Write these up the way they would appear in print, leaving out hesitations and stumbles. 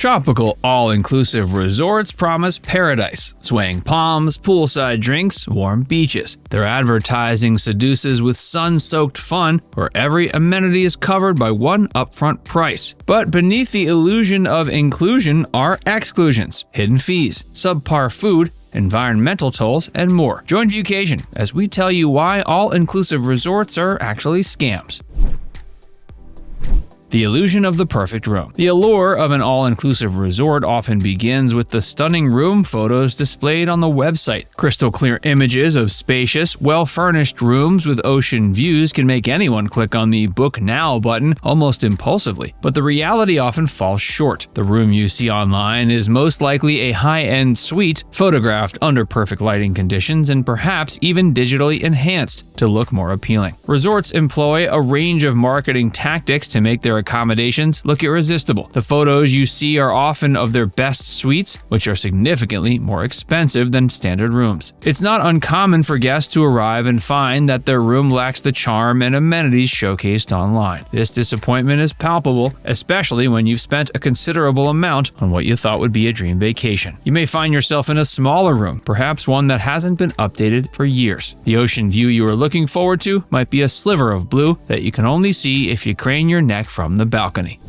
Tropical all-inclusive resorts promise paradise, swaying palms, poolside drinks, warm beaches. Their advertising seduces with sun-soaked fun, where every amenity is covered by one upfront price. But beneath the illusion of inclusion are exclusions, hidden fees, subpar food, environmental tolls, and more. Join Viewcation as we tell you why all-inclusive resorts are actually scams. The illusion of the perfect room. The allure of an all-inclusive resort often begins with the stunning room photos displayed on the website. Crystal clear images of spacious, well-furnished rooms with ocean views can make anyone click on the Book Now button almost impulsively, but the reality often falls short. The room you see online is most likely a high-end suite, photographed under perfect lighting conditions and perhaps even digitally enhanced to look more appealing. Resorts employ a range of marketing tactics to make their accommodations look irresistible. The photos you see are often of their best suites, which are significantly more expensive than standard rooms. It's not uncommon for guests to arrive and find that their room lacks the charm and amenities showcased online. This disappointment is palpable, especially when you've spent a considerable amount on what you thought would be a dream vacation. You may find yourself in a smaller room, perhaps one that hasn't been updated for years. The ocean view you are looking forward to might be a sliver of blue that you can only see if you crane your neck from the balcony.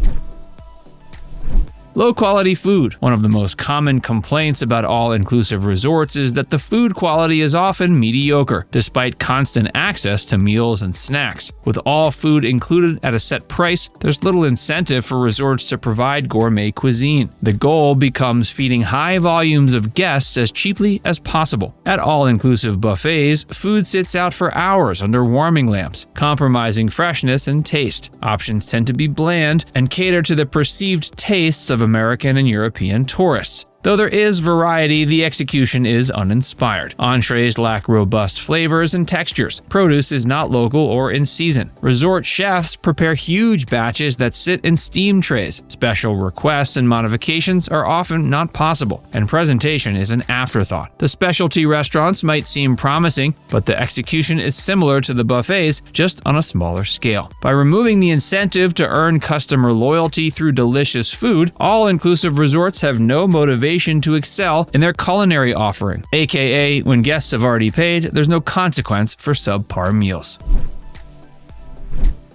Low-quality food. One of the most common complaints about all-inclusive resorts is that the food quality is often mediocre, despite constant access to meals and snacks. With all food included at a set price, there's little incentive for resorts to provide gourmet cuisine. The goal becomes feeding high volumes of guests as cheaply as possible. At all-inclusive buffets, food sits out for hours under warming lamps, compromising freshness and taste. Options tend to be bland and cater to the perceived tastes of American and European tourists. Though there is variety, the execution is uninspired. Entrees lack robust flavors and textures. Produce is not local or in season. Resort chefs prepare huge batches that sit in steam trays. Special requests and modifications are often not possible, and presentation is an afterthought. The specialty restaurants might seem promising, but the execution is similar to the buffets, just on a smaller scale. By removing the incentive to earn customer loyalty through delicious food, all-inclusive resorts have no motivation to excel in their culinary offering, aka when guests have already paid, there's no consequence for subpar meals.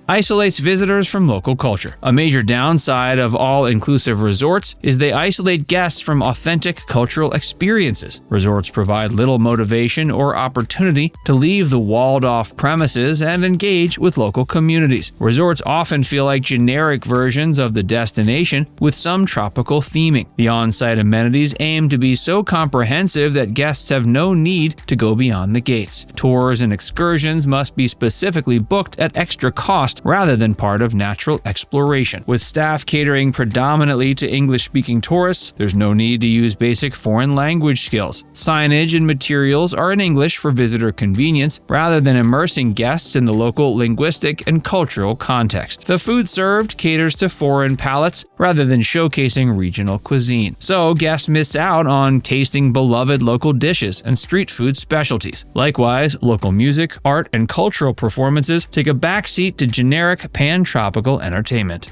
Isolates visitors from local culture. A major downside of all-inclusive resorts is they isolate guests from authentic cultural experiences. Resorts provide little motivation or opportunity to leave the walled-off premises and engage with local communities. Resorts often feel like generic versions of the destination with some tropical theming. The on-site amenities aim to be so comprehensive that guests have no need to go beyond the gates. Tours and excursions must be specifically booked at extra cost rather than part of natural exploration. With staff catering predominantly to English-speaking tourists, there's no need to use basic foreign language skills. Signage and materials are in English for visitor convenience rather than immersing guests in the local linguistic and cultural context. The food served caters to foreign palates rather than showcasing regional cuisine. So guests miss out on tasting beloved local dishes and street food specialties. Likewise, local music, art, and cultural performances take a backseat to generic pan-tropical entertainment.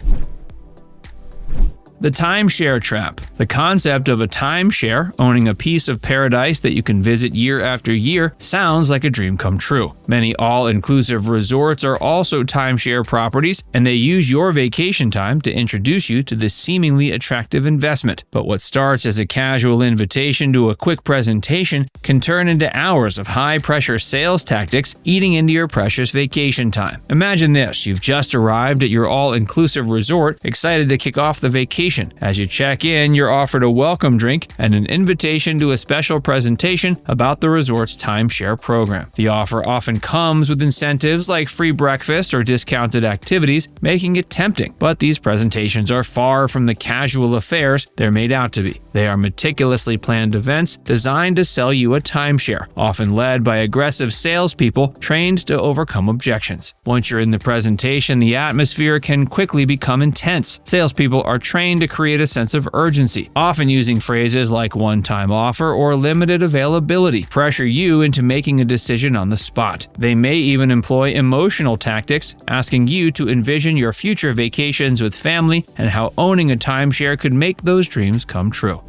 The Timeshare Trap. The concept of a timeshare, owning a piece of paradise that you can visit year after year, sounds like a dream come true. Many all-inclusive resorts are also timeshare properties, and they use your vacation time to introduce you to this seemingly attractive investment. But what starts as a casual invitation to a quick presentation can turn into hours of high-pressure sales tactics eating into your precious vacation time. Imagine this: you've just arrived at your all-inclusive resort, excited to kick off the vacation. As you check in, you're offered a welcome drink and an invitation to a special presentation about the resort's timeshare program. The offer often comes with incentives like free breakfast or discounted activities, making it tempting. But these presentations are far from the casual affairs they're made out to be. They are meticulously planned events designed to sell you a timeshare, often led by aggressive salespeople trained to overcome objections. Once you're in the presentation, the atmosphere can quickly become intense. Salespeople are trained to create a sense of urgency, often using phrases like one-time offer or limited availability, pressure you into making a decision on the spot. They may even employ emotional tactics, asking you to envision your future vacations with family and how owning a timeshare could make those dreams come true.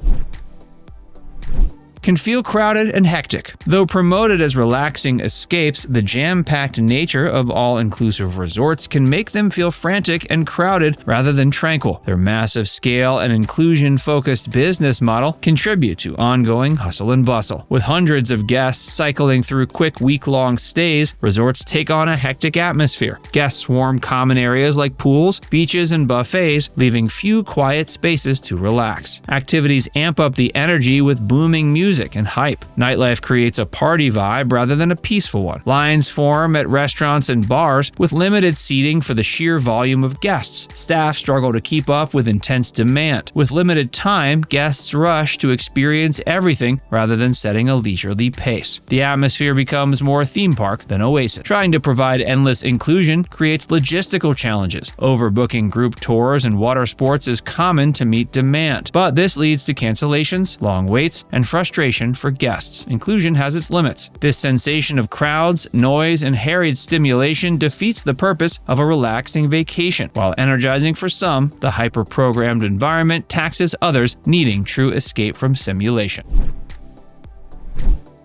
Can feel crowded and hectic. Though promoted as relaxing escapes, the jam-packed nature of all-inclusive resorts can make them feel frantic and crowded rather than tranquil. Their massive scale and inclusion-focused business model contribute to ongoing hustle and bustle. With hundreds of guests cycling through quick week-long stays, resorts take on a hectic atmosphere. Guests swarm common areas like pools, beaches, and buffets, leaving few quiet spaces to relax. Activities amp up the energy with booming music and hype. Nightlife creates a party vibe rather than a peaceful one. Lines form at restaurants and bars with limited seating for the sheer volume of guests. Staff struggle to keep up with intense demand. With limited time, guests rush to experience everything rather than setting a leisurely pace. The atmosphere becomes more theme park than oasis. Trying to provide endless inclusion creates logistical challenges. Overbooking group tours and water sports is common to meet demand, but this leads to cancellations, long waits, and frustration for guests. Inclusion has its limits. This sensation of crowds, noise, and harried stimulation defeats the purpose of a relaxing vacation. While energizing for some, the hyper-programmed environment taxes others, needing true escape from simulation.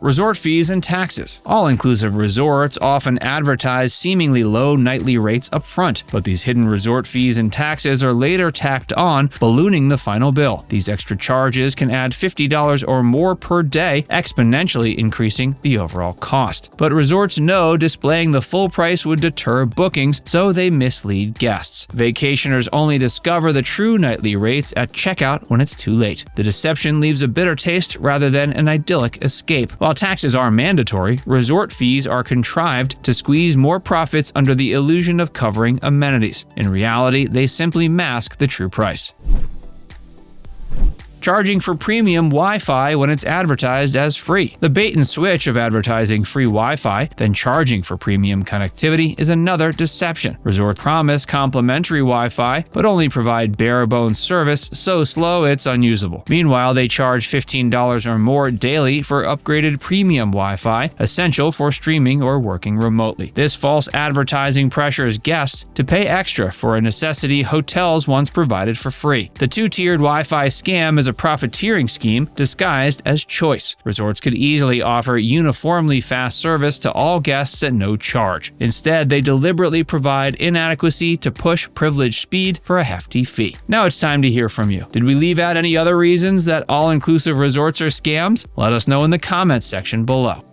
Resort fees and taxes. All-inclusive resorts often advertise seemingly low nightly rates up front, but these hidden resort fees and taxes are later tacked on, ballooning the final bill. These extra charges can add $50 or more per day, exponentially increasing the overall cost. But resorts know displaying the full price would deter bookings, so they mislead guests. Vacationers only discover the true nightly rates at checkout when it's too late. The deception leaves a bitter taste rather than an idyllic escape. While taxes are mandatory, resort fees are contrived to squeeze more profits under the illusion of covering amenities. In reality, they simply mask the true price. Charging for premium Wi-Fi when it's advertised as free. The bait and switch of advertising free Wi-Fi, then charging for premium connectivity is another deception. Resorts promise complimentary Wi-Fi, but only provide bare-bones service so slow it's unusable. Meanwhile, they charge $15 or more daily for upgraded premium Wi-Fi, essential for streaming or working remotely. This false advertising pressures guests to pay extra for a necessity hotels once provided for free. The two-tiered Wi-Fi scam is a profiteering scheme disguised as choice. Resorts could easily offer uniformly fast service to all guests at no charge. Instead, they deliberately provide inadequacy to push privileged speed for a hefty fee. Now it's time to hear from you. Did we leave out any other reasons that all-inclusive resorts are scams? Let us know in the comments section below.